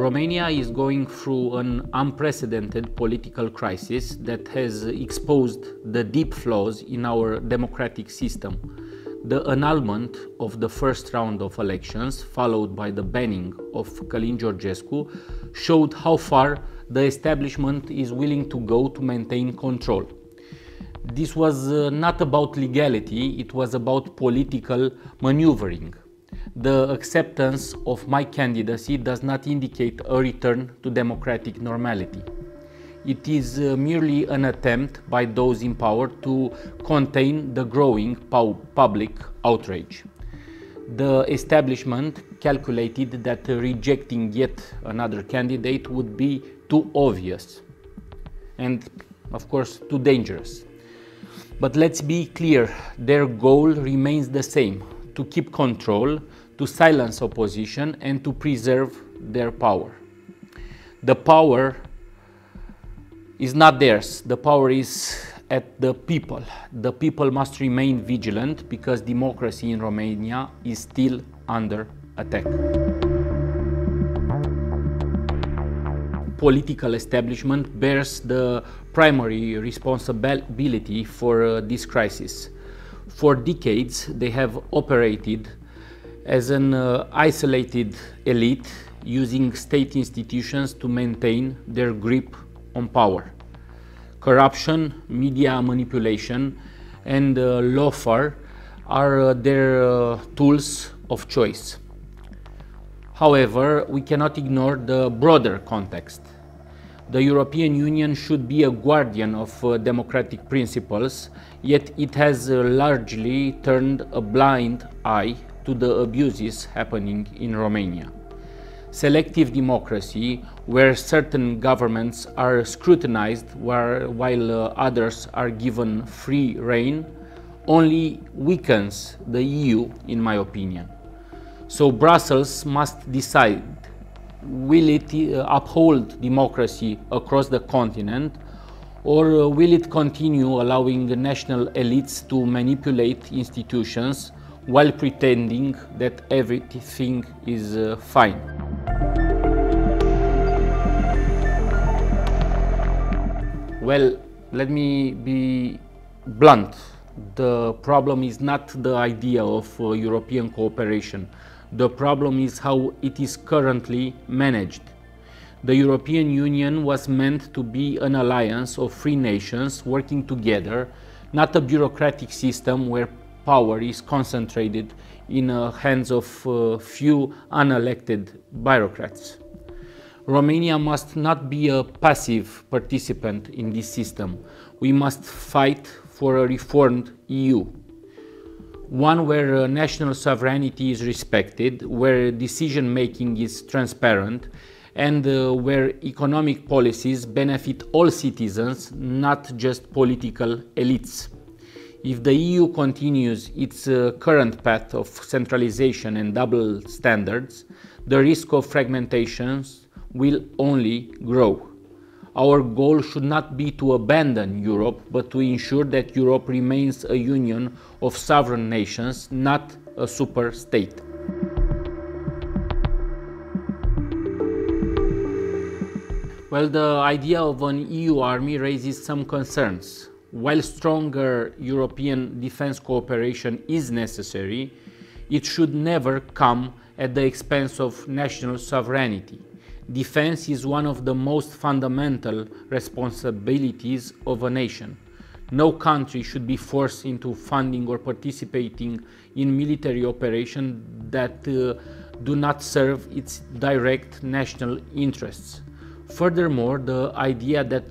Romania is going through an unprecedented political crisis that has exposed the deep flaws in our democratic system. The annulment of the first round of elections, followed by the banning of Călin Georgescu, showed how far the establishment is willing to go to maintain control. This was not about legality, it was about political maneuvering. The acceptance of my candidacy does not indicate a return to democratic normality. It is merely an attempt by those in power to contain the growing public outrage. The establishment calculated that rejecting yet another candidate would be too obvious and, of course, too dangerous. But let's be clear, their goal remains the same: to keep control, to silence opposition, and to preserve their power. The power is not theirs, the power is at the people. The people must remain vigilant because democracy in Romania is still under attack. Political establishment bears the primary responsibility for this crisis. For decades, they have operated as an isolated elite, using state institutions to maintain their grip on power. Corruption, media manipulation, and lawfare are their tools of choice. However, we cannot ignore the broader context. The European Union should be a guardian of democratic principles, yet it has largely turned a blind eye to the abuses happening in Romania. Selective democracy, where certain governments are scrutinized while others are given free rein, only weakens the EU, in my opinion. So Brussels must decide: will it uphold democracy across the continent, or will it continue allowing national elites to manipulate institutions while pretending that everything is fine? Well, let me be blunt. The problem is not the idea of European cooperation. The problem is how it is currently managed. The European Union was meant to be an alliance of free nations working together, not a bureaucratic system where power is concentrated in the hands of few unelected bureaucrats. Romania must not be a passive participant in this system. We must fight for a reformed EU. One where national sovereignty is respected, where decision-making is transparent, and where economic policies benefit all citizens, not just political elites. If the EU continues its current path of centralization and double standards, the risk of fragmentations will only grow. Our goal should not be to abandon Europe, but to ensure that Europe remains a union of sovereign nations, not a super state. Well, the idea of an EU army raises some concerns. While stronger European defense cooperation is necessary, it should never come at the expense of national sovereignty. Defense is one of the most fundamental responsibilities of a nation. No country should be forced into funding or participating in military operations that do not serve its direct national interests. Furthermore, the idea that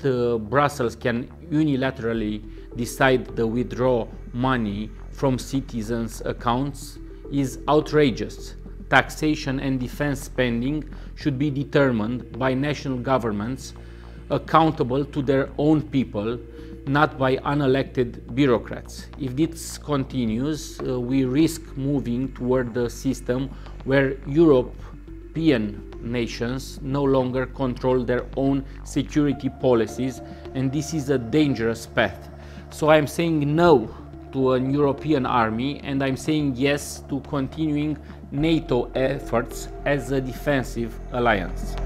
Brussels can unilaterally decide to withdraw money from citizens' accounts is outrageous. Taxation and defense spending should be determined by national governments accountable to their own people, not by unelected bureaucrats. If this continues, we risk moving toward a system where European nations no longer control their own security policies, and this is a dangerous path. So I'm saying no to an European army, and I'm saying yes to continuing NATO efforts as a defensive alliance.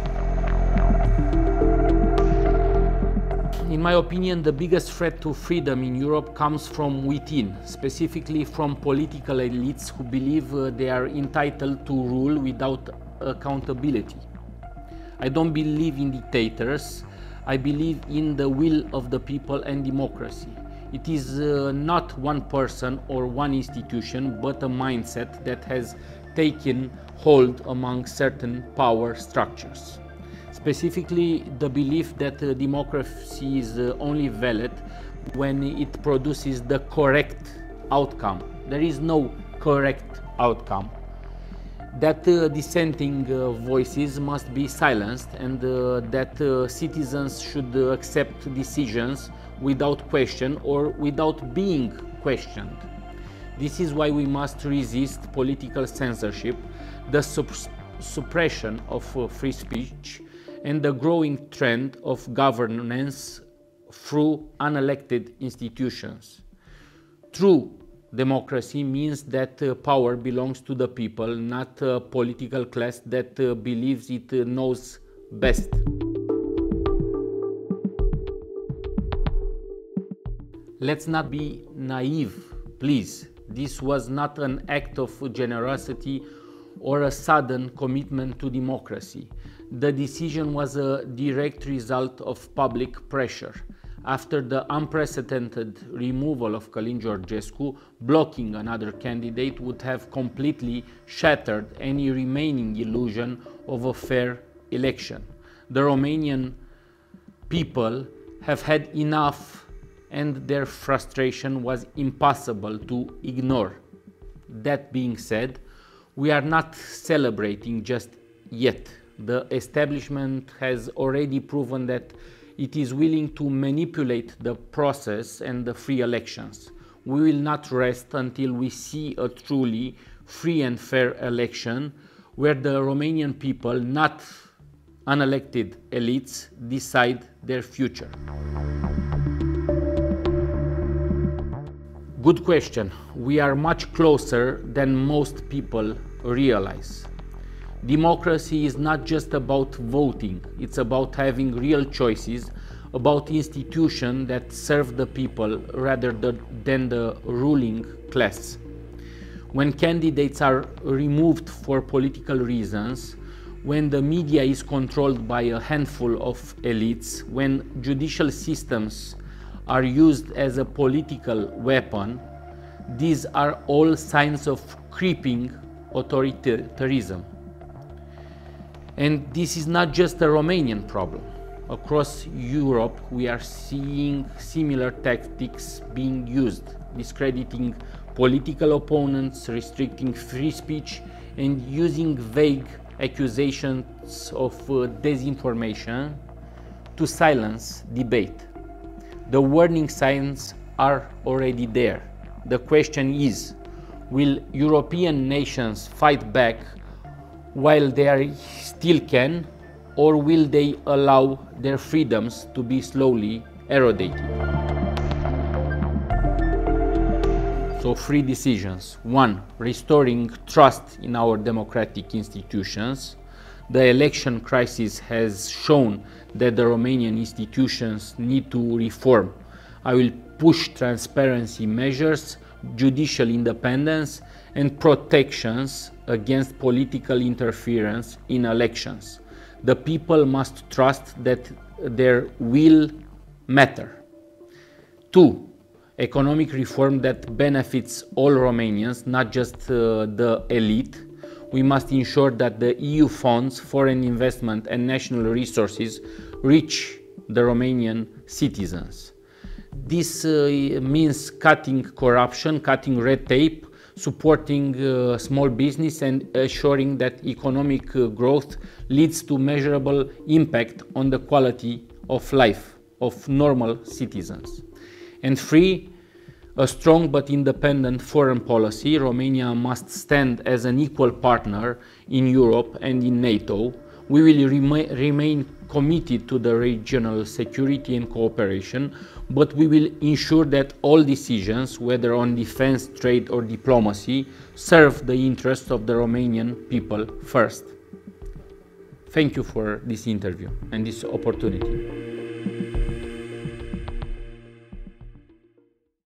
In my opinion, the biggest threat to freedom in Europe comes from within, specifically from political elites who believe they are entitled to rule without accountability. I don't believe in dictators. I believe in the will of the people and democracy. It is not one person or one institution, but a mindset that has taken hold among certain power structures. Specifically, the belief that democracy is only valid when it produces the correct outcome. There is no correct outcome. That dissenting voices must be silenced, and that citizens should accept decisions without question or without being questioned. This is why we must resist political censorship, the suppression of free speech, and the growing trend of governance through unelected institutions. True democracy means that power belongs to the people, not a political class that believes it knows best. Let's not be naive, please. This was not an act of generosity or a sudden commitment to democracy. The decision was a direct result of public pressure. After the unprecedented removal of Călin Georgescu, blocking another candidate would have completely shattered any remaining illusion of a fair election. The Romanian people have had enough, and their frustration was impossible to ignore. That being said, we are not celebrating just yet. The establishment has already proven that it is willing to manipulate the process and the free elections. We will not rest until we see a truly free and fair election where the Romanian people, not unelected elites, decide their future. Good question. We are much closer than most people realize. Democracy is not just about voting, it's about having real choices, about institutions that serve the people rather than the ruling class. When candidates are removed for political reasons, when the media is controlled by a handful of elites, when judicial systems are used as a political weapon, these are all signs of creeping authoritarianism. And this is not just a Romanian problem. Across Europe, we are seeing similar tactics being used, discrediting political opponents, restricting free speech, and using vague accusations of disinformation to silence debate. The warning signs are already there. The question is, will European nations fight back while they still can, or will they allow their freedoms to be slowly eroded? So 3 decisions. 1. Restoring trust in our democratic institutions. The election crisis has shown that the Romanian institutions need to reform. I will push transparency measures, judicial independence, and protections against political interference in elections. The people must trust that their will matter. 2. Economic reform that benefits all Romanians, not just the elite. We must ensure that the EU funds, foreign investment, and national resources reach the Romanian citizens. This means cutting corruption, cutting red tape, supporting small business, and assuring that economic growth leads to measurable impact on the quality of life of normal citizens. And 3, a strong but independent foreign policy. Romania must stand as an equal partner in Europe and in NATO. We will remain committed to the regional security and cooperation, but we will ensure that all decisions, whether on defense, trade, or diplomacy, serve the interests of the Romanian people first. Thank you for this interview and this opportunity.